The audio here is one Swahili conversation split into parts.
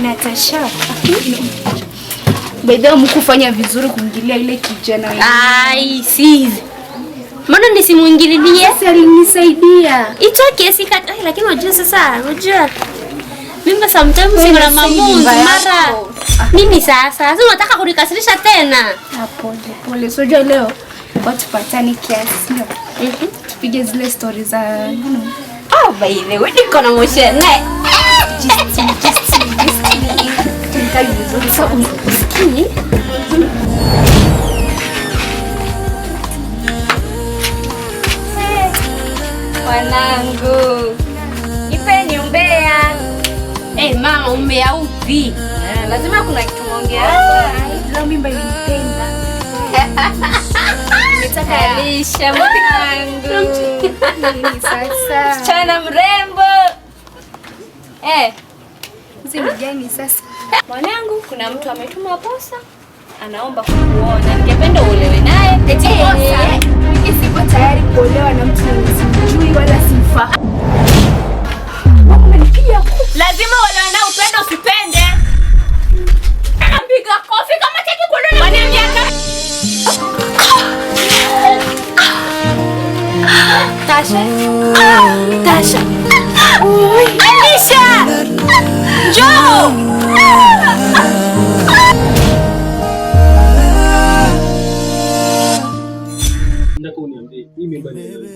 Natasha. Baada mkufanya vizuri kuingilia ile kijana wewe. Ai, si. Mbona nisimuingililie? Sasa alinisaidia. Itoke sikatai, lakini unajua sasa, unajua. Mimi sometimes siko na mamunzi mara. Nini sasa? Sasa unataka kunikasirisha tena? Pole. Sio leo. Watu patani kiasi. Tupige zile stories za Oh, by the way, niko na motion. Just usikii. Wanangu. Nipeni umbea. Mama umbea upi? Lazima kuna kitu muongea hapa. Leo mimba ilinipenda. Nimetaka lisha mwanangu. Sasa. Msichana mrembo. Hizi ni gani sasa? Mwanangu, kuna mtu ametuma posa. Anaomba kukuona. Ningependa uolewe naye. Eti posa. Mimi siko tayari kuolewa na mtu simjui wala simfahamu. Lazima uolewe na upende usipende. Ampiga kofi kama tiki kuolewa. Wananiambia Tasha. Alisha! Njoo! Ndaka uniambie, hii mimba ni nani?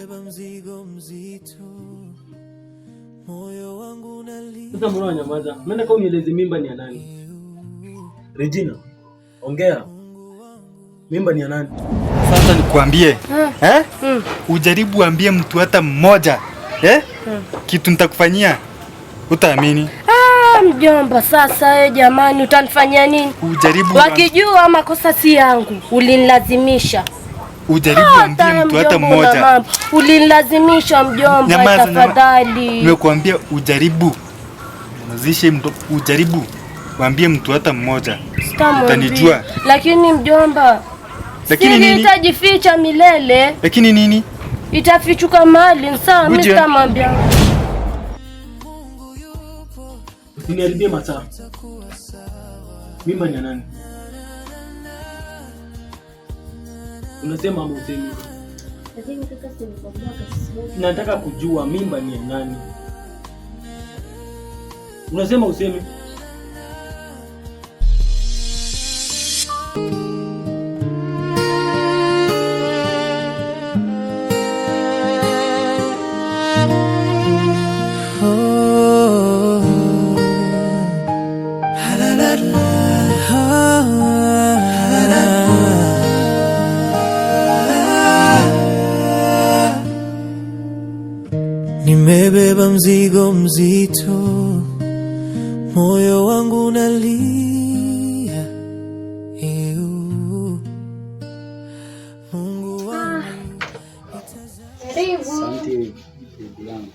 Sasa mbona unanyamaza? Nataka unieleze mimba ni ya nani? Regina, ongea. Mimba ni ya nani? Sasa nikuambie, ujaribu ambie mtu hata mmoja, kitu nitakufanyia, utaamini. Mjomba, sasa jamani, utanifanyia nini? Ujaribu wakijua makosa si yangu, ulinilazimisha. Ujaribu ambie mtu hata mmoja. Ulinilazimisha mjomba, tafadhali. Nimekuambia ujaribu. Mazishe mtu, ujaribu. Waambie mtu hata mmoja. Utanijua. Lakini mjomba, lakini nini? Itajificha milele. Lakini nini? Itafichuka mali, sawa, mimi sitamwambia. Usiniharibie masaa. Mimba ni ya nani? Unasema ama usemi? Nataka kujua mimba ni ya nani. Unasema usemi? Nimebeba mzigo mzito, moyo wangu unalia. Mungu wangu. Asante bibi yangu.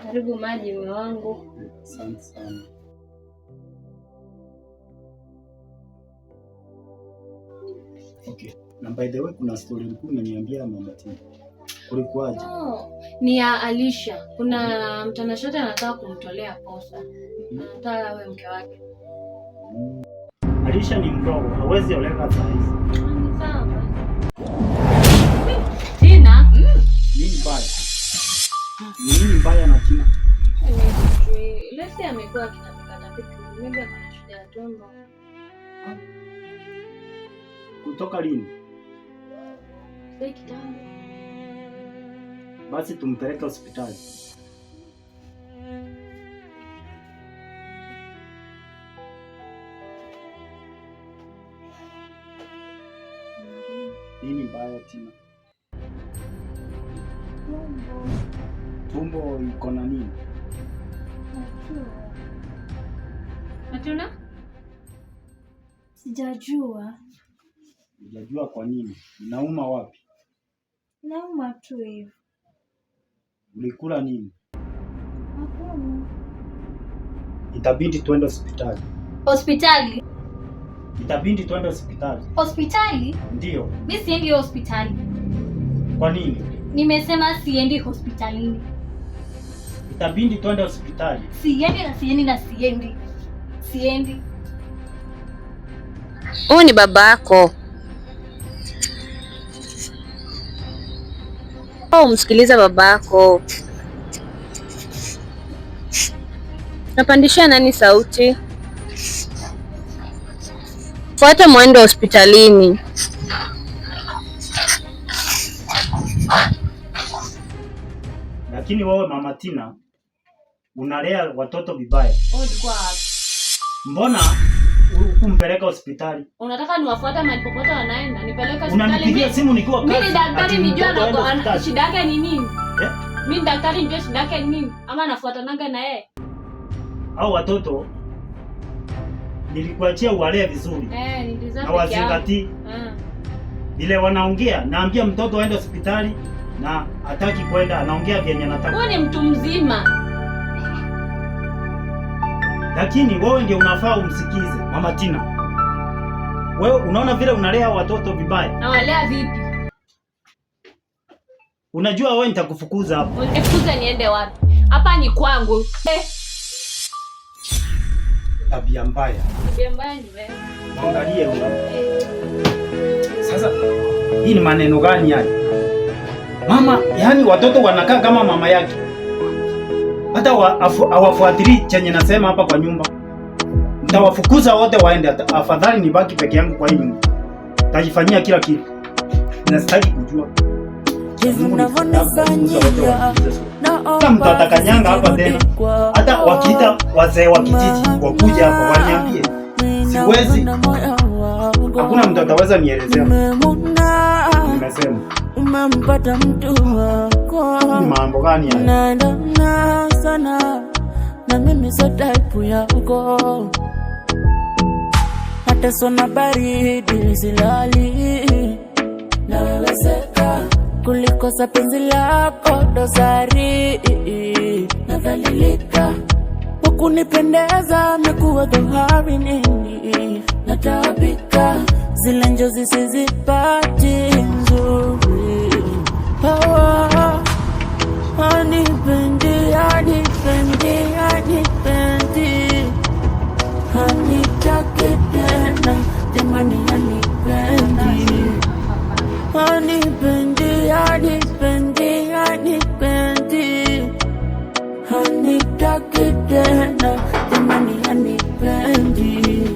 Karibu maji mume wangu. Asante sana. Okay. Na by the way kuna story mkuu nimeambia mama Tina. Kulikuwaje? Ni ya Alisha. Kuna mtanashati anataka kumtolea posa. Anataka awe mke wake. Alisha ni mdogo, hawezi oleka saa hizi. Sawa. Tina? Nini mbaya? Nini mbaya na Tina? Lesi amekuwa akitapika. Mimi ana shida ya tumbo. Kutoka lini? Sasa kitambo. Basi tumpeleke hospitali. Nini mbaya Tina? Tumbo iko na nini? Hatuna? Sijajua. Sijajua kwa nini. Inauma wapi? Nauma tu hivi. Ulikula nini? Hakuna. Itabidi tuende hospitali. Hospitali? Itabidi tuende hospitali. Hospitali? Ndio. Mimi siendi hospitali. Kwa nini? Nimesema siendi hospitalini. Itabidi twende hospitali. Siendi. Huyu ni babako. Msikiliza babako. Napandisha nani sauti? Fuata mwendo hospitalini. Lakini wewe Mama Tina unalea watoto vibaya. Mbona kumpeleka hospitali? Unataka niwafuate mahali popote wanaenda? Nipeleke hospitali. Unanipigia simu nikiwa kazi. Mimi ni daktari, nijua na shida yake ni nini? Mimi ni daktari, nijua shida yake ni nini? Ama nafuatanaga na yeye? Au watoto nilikuachia uwalee vizuri. Nilizaa na wazingatii. Vile wanaongea, naambia mtoto aende hospitali na hataki kwenda, anaongea vyenye anataka. Wewe ni mtu mzima. Lakini wewe ndio unafaa umsikize Mama Tina. Wewe unaona vile unalea watoto vibaya. Nawalea vipi? Unajua wewe nitakufukuza hapa. Unifukuze niende wapi? Hapa ni kwangu. Tabia mbaya. Tabia mbaya ni wewe. Angalie wewe. Sasa hii ni maneno gani haya? Mama, yani watoto wanakaa kama mama yake. Hata hawafuatilii chenye nasema hapa kwa nyumba. Nitawafukuza wote waende, afadhali nibaki peke yangu kwa hii nyumba. Tajifanyia kila kitu. Nasitaki kujua. Kama mtu atakanyanga hapa tena, hata wakiita wazee wa kijiji wakuja hapa waniambie. Siwezi. Hakuna mtu ataweza nielezea. Nimesema. Umempata mtu wako. Ni mambo gani haya? Na sana na mimi so type yako. Hata sona baridi silali. Na wewe seka kulikosa penzi lako dosari. Nadhalilika ukunipendeza mekuwa dhohari nini. Natabika zile njozi sizipati nzuri. Hanipendi hanitaki tena jamani, hanipendi hanitaki tena jamani, hanipendi.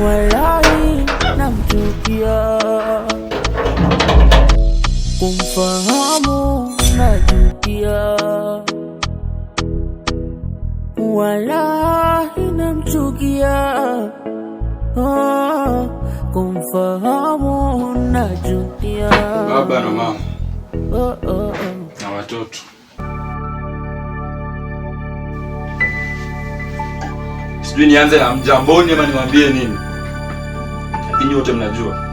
Walai namchukia, kumfahamu najutia. Walai namchukia, kumfahamu najutia. Baba na mama na watoto. Sijui nianze na mjamboni ama niwaambie nini. Lakini wote mnajua.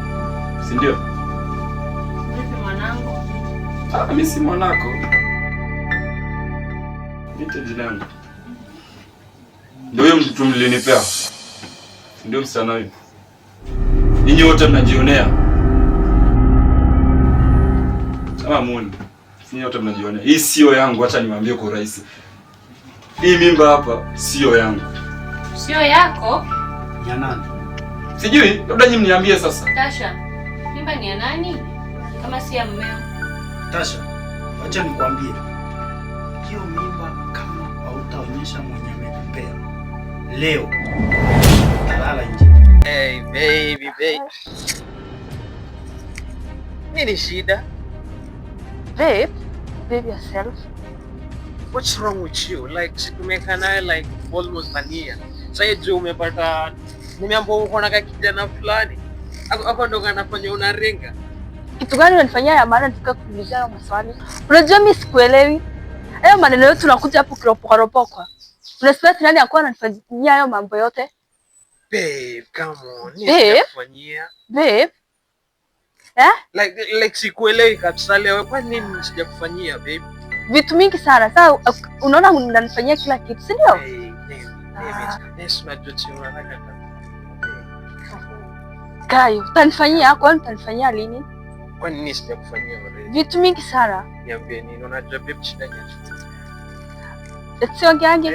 Si ndio? Vipi mwanangu? Mimi si mwanako. Nite jina langu. Ndio huyo mtu mlinipea. Ndio msichana huyo. Ninyi wote mnajionea. Kama muone. Ninyi wote mnajionea. Hii sio yangu, acha niwaambie kwa urahisi. Hii mimba hapa sio yangu. Sio yako? Ya nani? Sijui, labda nyinyi mniambie sasa. Tasha, mimba ni ya nani? Kama si ya mmeo. Tasha, acha nikwambie. Hiyo mimba kama hautaonyesha mwenye amekupea leo, talala nje. Hey baby. Nini shida? Babe yourself. What's wrong with you? Like sikumeka naye like almost a year. Sasa je, umepata nimeambiwa uko na kijana fulani. Hapo ndo kanafanya unaringa. Kitu gani unanifanyia ya maana tukakuulizana maswali? Unajua mimi sikuelewi. Hayo maneno yote tunakuja hapo kiropoka. Unasikia nani akwa ananifanyia hayo mambo yote? Babe, come on. Nitakufanyia. Babe. Like sikuelewi kabisa leo. Kwa nini sijakufanyia babe? vitu mingi sana. Sasa unaona unanifanyia kila kitu, si ndio? Kayo, utanifanyia kwani utanifanyia lini? Kwani nini sijakufanyia already? Vitu mingi sana. Niambie nini unajua babe shida ni? Siongeange.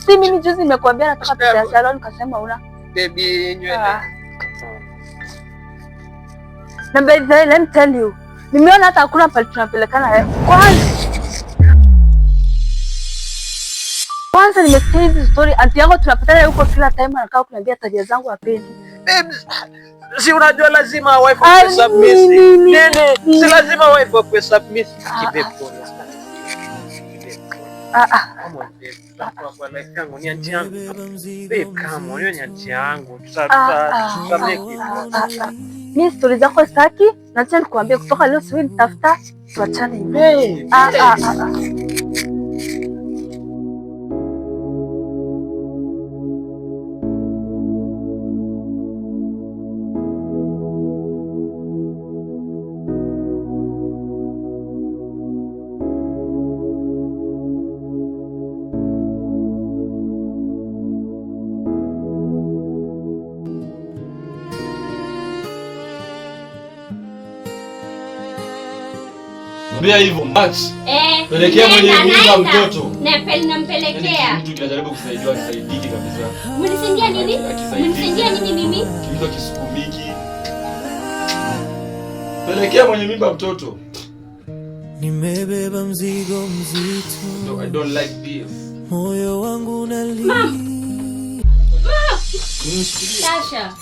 Si mimi juzi nimekuambia nataka pesa ya salon ukasema una. Baby nywele. Na baby, let me tell you. Nimeona hata hakuna pale tunapelekana. Kwanza nimesikia hizi story anti yangu tunapatana huko kila time anakaa kuniambia tabia zangu hapendi. Babe, si unajua lazima wife wa submissive. Nene, si lazima wife wa submissive. Babe, come on babe. Tutakuwa like yangu ni anti yangu. Babe, come on, hiyo ni anti yangu. Tutameki. Mimi story zako sitaki, na acha nikwambie kutoka leo siwe nitafuta tuachane hivi. Mbia hivyo Max. Pelekea mwenye mimba mtoto. Nampelekea. Mtu kinajaribu kusaidiwa kisaidiki kabisa. Mnisaidia nini? Mnisaidia nini mimi? Kimto kisukumiki. Pelekea mwenye mimba mtoto. Nimebeba mzigo mzito. No, I don't like this. Moyo wangu unalia. Sasha.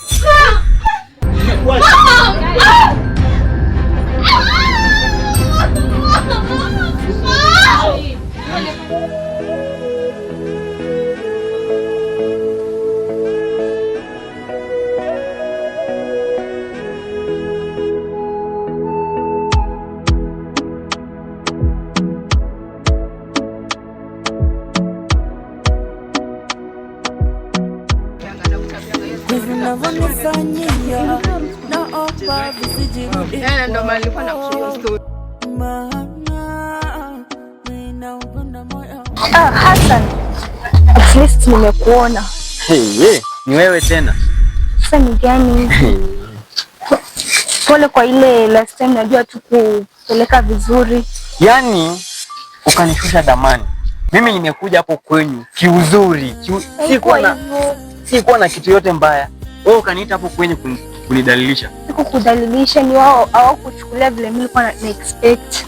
Ndo maana nilikuwa nakushia story. Hassan, at least nimekuona. Hey, ni wewe tena? Sasa ni gani? Pole kwa ile last time najua tu kupeleka vizuri. Yaani ukanishusha damani. Mimi nimekuja hapo kwenyu kiuzuri. Sikuwa na kitu yote mbaya. Wewe ukaniita hapo kwenye kunidalilisha. Sikukudalilisha, ni wao hawakuchukulia vile mimi nilikuwa na expect.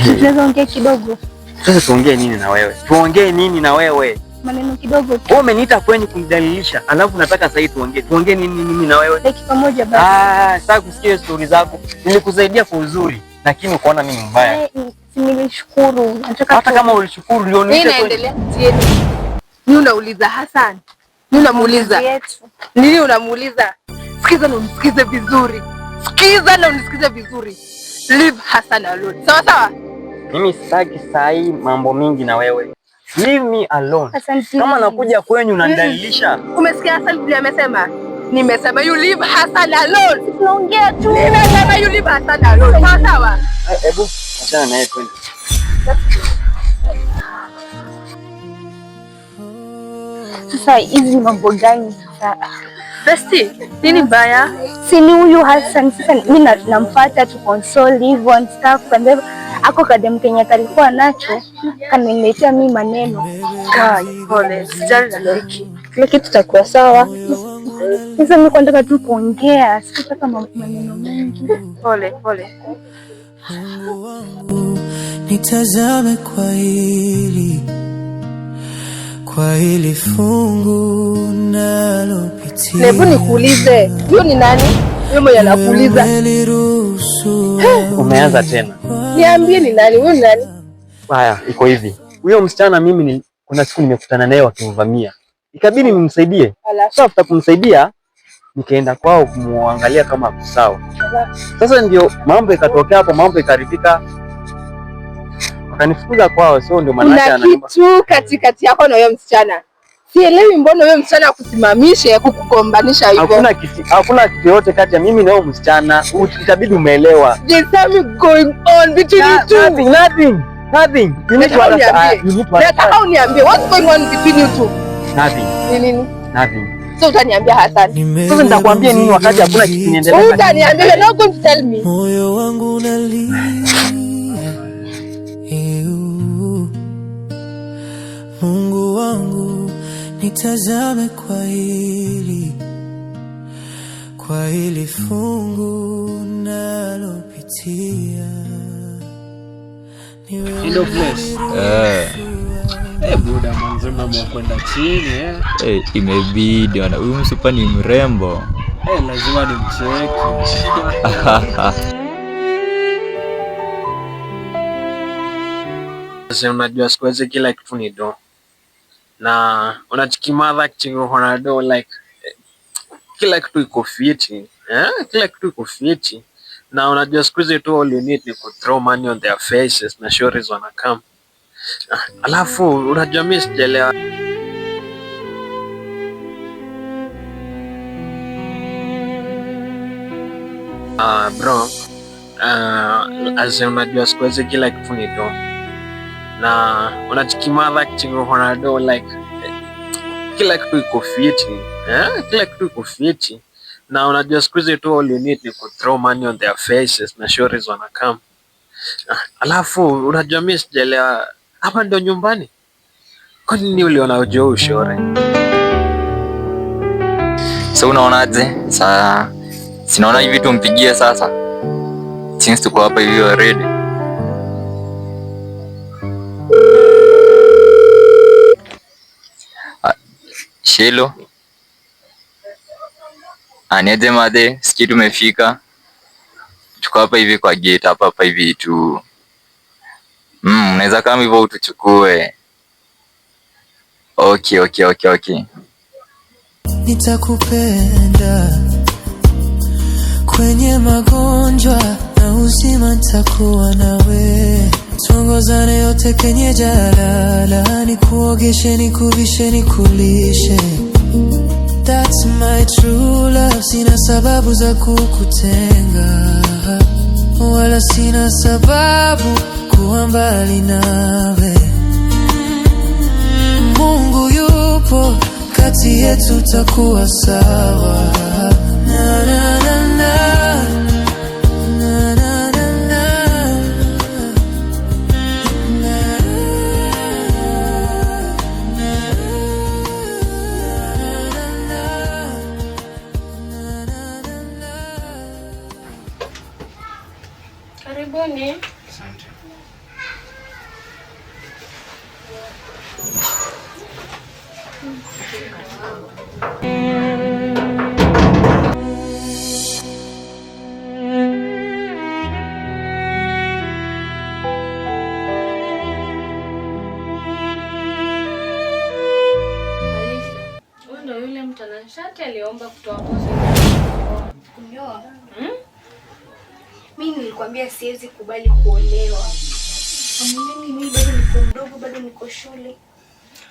Tunaweza ongea kidogo? Sasa tuongee nini na wewe? Tuongee nini na wewe? Maneno kidogo tu. Wewe umeniita kwenye kunidalilisha, alafu nataka sasa tuongee. Tuongee nini na wewe? Dakika moja basi. Sasa kusikia story zako. Nilikusaidia kwa uzuri, lakini ukaona mimi mbaya. Nilishukuru. Nataka hata kama ulishukuru ndio nini naendelea? Ni unauliza Hassan? Ni unamuuliza? Nini unamuuliza? Sikiza na unisikize vizuri. Sikiza na unisikize vizuri. Leave Hassan alone. Sawa sawa? Mimi sitaki saa hii mambo mingi na wewe. Leave me alone. Kama nakuja kwenyu unanidalilisha. Umesikia Hassan vile amesema? Nimesema you leave Hassan alone. Tunaongea tu. Nimesema you leave Hassan alone. Sawa sawa? Hebu achana naye twende. Sasa hizi mambo gani sasa? Besti, nini mbaya? Si ni huyu Hassan sasa mimi namfuata tu console hivyo and stuff and then ako kadem Kenya kalikuwa nacho kaniletea mimi maneno. Pole, sijali na hiki. Kile kitu tutakuwa sawa. Sasa mimi nataka tu kuongea, sitaka maneno mengi. Pole. Nitazame kwa hili fungu nalopitia. Hebu nikuulize, huyo ni nani? Wewe mwenye anakuuliza. Umeanza tena. Niambie ni nani? Huyo ni nani? Haya, iko hivi. Huyo msichana mimi kuna siku nimekutana naye wakimvamia. Ikabidi nimsaidie. Sasa kumsaidia nikaenda kwao kumuangalia kama ako sawa. Sasa ndio mambo ikatokea hapo, mambo ikaribika. Wakanifukuza kwao, sio ndio maana yake ananipa. Kuna kitu katikati yako na huyo msichana. Sielewi mbona huyo msichana akusimamishe kukugombanisha hivyo. Hakuna kitu yote kati ya mimi na huyo msichana. Itabidi umeelewa. There's something going on between you two. Nothing. Nothing. You need to understand. Nataka uniambie what's going on between you two? Nothing. Nini? Nothing. So utaniambia Hassan. Sasa nitakwambia nini wakati hakuna kitu kinaendelea? Utaniambia, you're not going to tell me. Moyo wangu unalia. Mungu wangu nitazame kwa hili fungu nalopitia. Hello place. Buda manzima mwakwenda chini imebidi wana huyu msupa ni mrembo. Lazima nimcheki. Sasa unajua siku hizi kila kitu ni do. Na unachikimadha kichingona do like kila kitu iko fiti. Kila kitu iko fiti. Na unajua siku hizi tu all you need ni ku throw money on their faces na shories wanakam. Alafu unajua mimi sijaelewa. Bro, unajua siku hizi kila kitu ni do. Na unachikimadha kichingona do like kila kitu iko fiti. Kila kitu iko fiti. Na unajua siku hizi tu all you need ni ku throw money on their faces na shories wanakam. Alafu unajua mimi sijaelewa, hapa ndio nyumbani? Kwa nini uliona ujio ushore? So unaonaje? Sasa sinaona hivi tumpigie sasa. Since tuko hapa hivi already. Shelo. Aniaje made, siki tumefika. Tuko hapa hivi kwa gate hapa hivi tu. Unaweza kama hivyo utuchukue. Okay. Nitakupenda kwenye magonjwa na uzima, nitakuwa nawe. Tuongozane yote kwenye jalala, nikuogeshe, nikuvishe, nikulishe. That's my true love. Sina sababu za kukutenga, wala sina sababu kuwa mbali nawe. Mungu yupo kati yetu, takuwa sawa. Na na na na na na na Karibuni. Asante. Ndio yule mtanashati aliomba kutoa posa. Kunyoa? Mimi nilikwambia siwezi kubali kuolewa. Mimi bado niko mdogo, bado niko shule.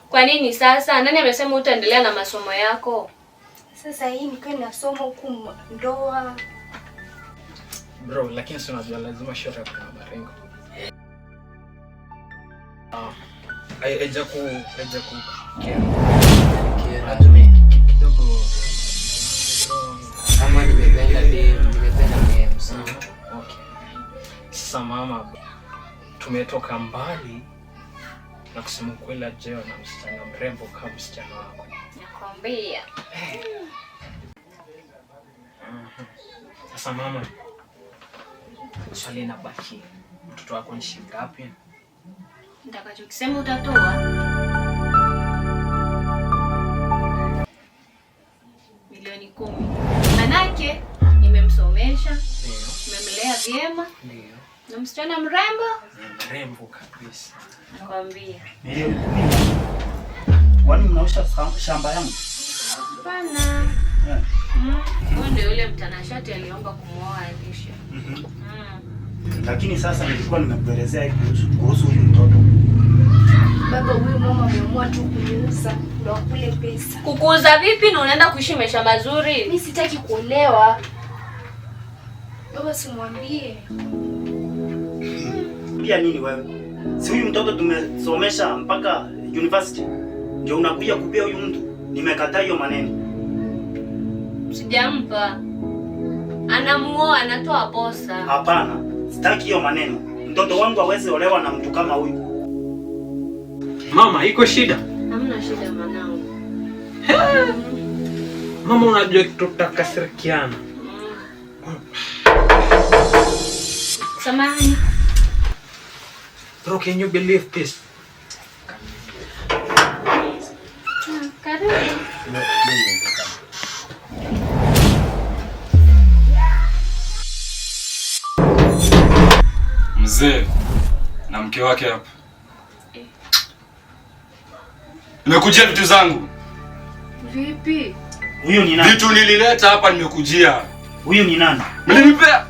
Kwa nini sasa? Nani amesema utaendelea na masomo yako? Sasa hii nikiwa nasoma huku ndoa. Bro, lakini si unajua lazima shore kuna marengo. Eja ku Atumi kidogo. Kama nimependa game sana. Okay. Sasa mama, tumetoka mbali na kusema kweli ajeo na msichana mrembo kama msichana wako. Nakwambia. Sasa mama, swali linabaki. Mtoto wako ni shilingi ngapi? Nitakachokisema utatoa. Milioni 10. Manake nimemsomesha, nimemlea vyema. Ndio. Na msichana mrembo? Mrembo kabisa. Nakwambia. Milioni 10. Kwani mnaosha shamba yangu? Hapana. Huyo ndio yule mtanashati aliomba kumwoa Aisha. Lakini sasa nilikuwa nimekuelezea kuhusu huyu mtoto. Baba, huyu mama ameamua tu kuniuza ndio akule pesa. Kukuuza vipi na unaenda kuishi maisha mazuri? Mimi sitaki kuolewa. Baba, simwambie. Pia nini wewe? Si huyu mtoto tumesomesha mpaka university. Ndio unakuja kupea huyu mtu. Nimekataa hiyo maneno. Sijampa. Anamuoa, anatoa posa. Hapana, sitaki hiyo maneno. Mtoto wangu hawezi olewa na mtu kama huyu. Mama, iko shida? Hamna shida mwanangu. Mama, unajua tutakasirikiana. Samahani. Bro, can you believe this? Karibu. Mzee na mke wake hapa. Nimekujia vitu zangu. Vipi? Huyu ni nani? Vitu nilileta hapa nimekujia. Huyu ni nani? Mlinipea.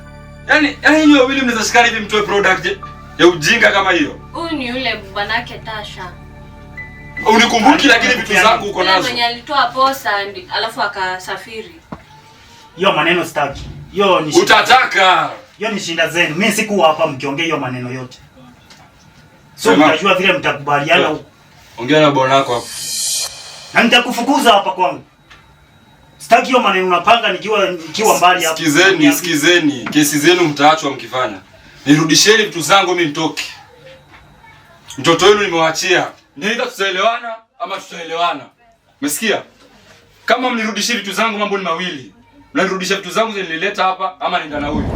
Yaani nyinyi wawili mnaweza shikana hivi mtoe product ya ujinga kama hiyo. Huyu ni yule bwanake Tasha. Unikumbuki lakini vitu zangu uko nazo. Mwenye alitoa posa alafu akasafiri. Hiyo maneno sitaki. Hiyo ni utataka. Hiyo ni shinda zenu. Mimi sikuwa hapa mkiongea hiyo maneno yote. So mtajua vile mtakubaliana huko. Ongea na bwana wako hapo. Na nitakufukuza hapa kwangu. Sitaki hiyo maneno unapanga nikiwa mbali hapa. Sikizeni. Kesi zenu mtaachwa mkifanya. Nirudisheni vitu zangu mimi nitoke. Mtoto wenu nimewaachia. Nenda tutaelewana ama tutaelewana. Umesikia? Kama mnirudishie vitu zangu mambo ni mawili. Mnarudisha vitu zangu nilileta hapa ama nenda na huyu.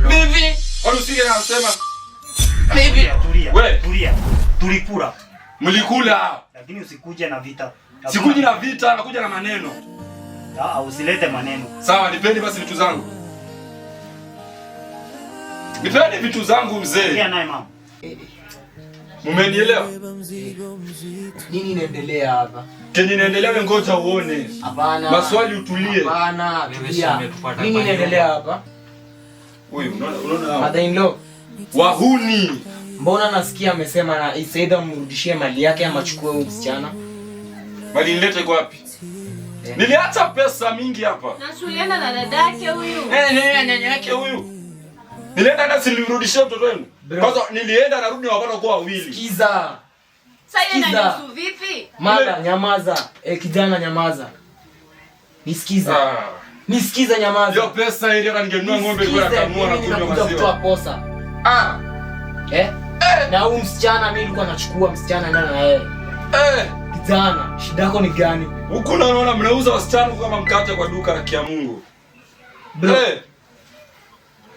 Bibi, warusie anasema. Bibi, tulia. Tulikula. Mlikula. Lakini usikuje na vita. Sikuji na vita, nakuja na maneno. Usilete maneno. Sawa, nipeni basi vitu zangu. Nipeni vitu zangu mzee. Ongea naye mama. Mmenielewa? Nini inaendelea hapa? Kenye inaendelea ngoja uone. Hapana. Maswali utulie. Hapana, tulia. Nini inaendelea hapa? Huyu unaona Mother-in-law. Wahuni. Mbona nasikia amesema na isaida mrudishie mali yake ama chukue huyu msichana? Mali nilete kwa wapi? Niliacha pesa mingi hapa. Na sulienda na dadake huyu. Nyanya yake huyu. Nilienda na silirudishia mtoto wenu. Kwanza nilienda narudi wapata kwa wawili. Sikiza. Sasa inahusu vipi? Mada, nyamaza. Kijana nyamaza. Nisikize. Nisikize nyamaza. Hiyo pesa ile hata ningenunua ng'ombe kwa kamua na kunywa maziwa. Kutoa posa. Na huyu msichana mimi nilikuwa nachukua msichana ndani na yeye. Kijana, shida yako ni gani? Huko naona mnauza wasichana kama mkate kwa duka la Kiamungu.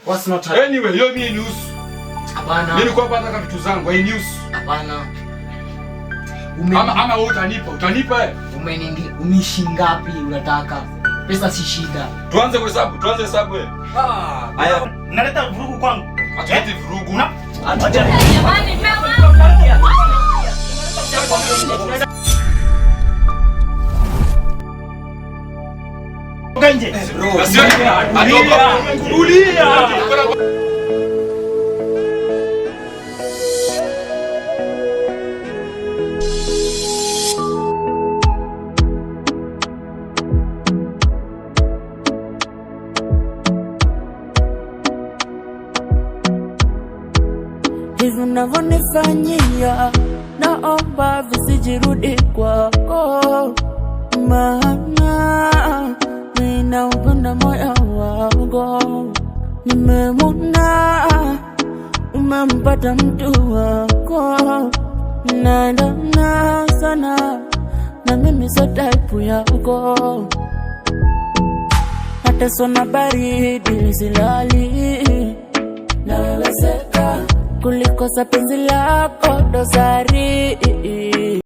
What's not happening? Anyway, hiyo mimi ni usu. Hapana. Mimi nilikuwa hapa vitu zangu, hii news. Hapana. Ama wewe utanipa Unishi ngapi unataka? Pesa si shida. Tuanze hesabu wewe. Haya, naleta vurugu kwangu. Acha vurugu. Acha. Jamani, mama. Ganje. Tulia. Hivi unavyonifanyia naomba visijirudi kwako, maana ninaupenda moyo wangu. Nimemuna umempata mtu wako, naendana sana na mimi so type yako. Hata sona baridi silali nawezeka kulikosa penzi lako dosari.